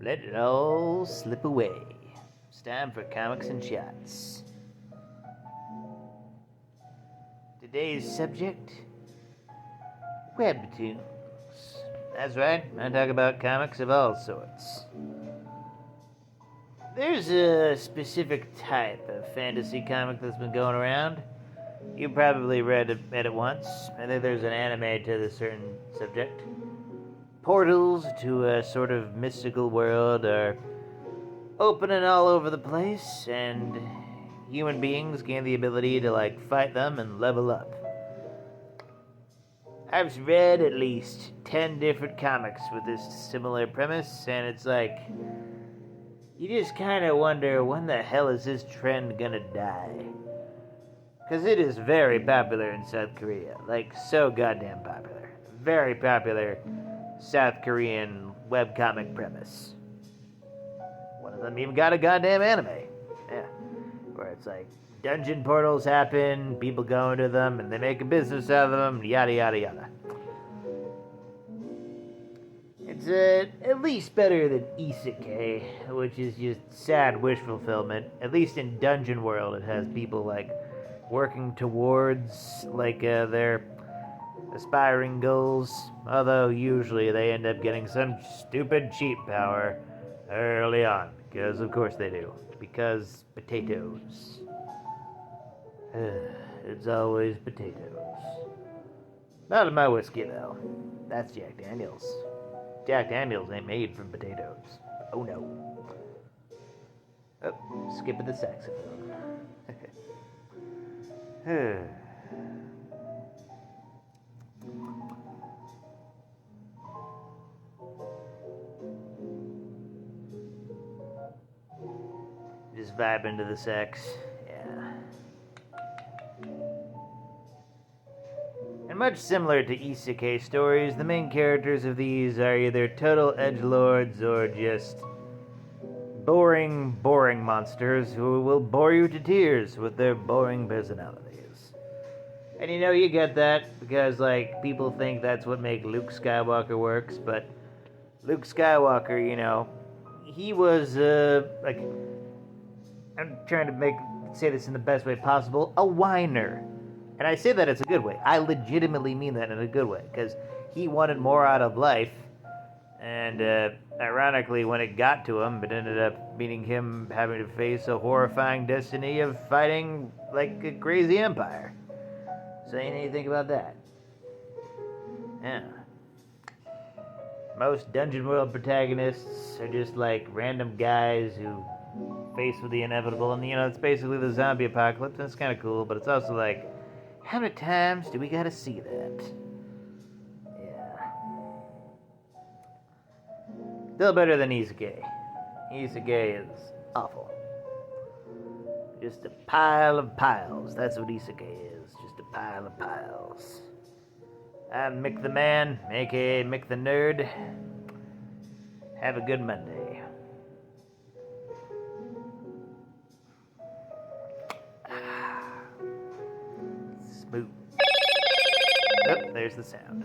Let it all slip away. It's time for comics and shots. Today's subject: webtoons. That's right, I talk about comics of all sorts. There's a specific type of fantasy comic that's been going around. You probably read it once. I think there's an anime to this certain subject. Portals to a sort of mystical world are opening all over the place, and human beings gain the ability to fight them and level up. I've read at least 10 different comics with this similar premise, and it's like, you just kind of wonder, when the hell is this trend gonna die? Because it is very popular in South Korea. So goddamn popular. Very popular South Korean webcomic premise. One of them even got a goddamn anime. Yeah. Where it's like, dungeon portals happen, people go into them, and they make a business out of them, yada yada yada. It's at least better than isekai, which is just sad wish fulfillment. At least in Dungeon World, it has people working towards their aspiring goals, although usually they end up getting some stupid cheap power early on, because of course they do. Because potatoes. It's always potatoes. Not in my whiskey, though. That's Jack Daniels. Jack Daniels ain't made from potatoes. Oh no. Oh, skipping the saxophone. Just vibing to the sax. Yeah. And much similar to isekai stories, the main characters of these are either total edgelords or just boring monsters who will bore you to tears with their boring personalities. And you get that because, people think that's what makes Luke Skywalker works, but Luke Skywalker, he was, I'm trying to say this in the best way possible, a whiner. And I say that it's a good way. I legitimately mean that in a good way, because he wanted more out of life, and ironically, when it got to him, it ended up meaning him having to face a horrifying destiny of fighting like a crazy empire. So you think about that. Yeah. Most Dungeon World protagonists are just random guys who face with the inevitable, and it's basically the zombie apocalypse, and it's kind of cool, but it's also how many times do we gotta see that? Yeah. Still better than isekai. Isekai is awful. Just a pile of piles. That's what isekai is. Just a pile of piles. I'm Mick the Man, aka Mick the Nerd. Have a good Monday. Smooth. Oh, there's the sound.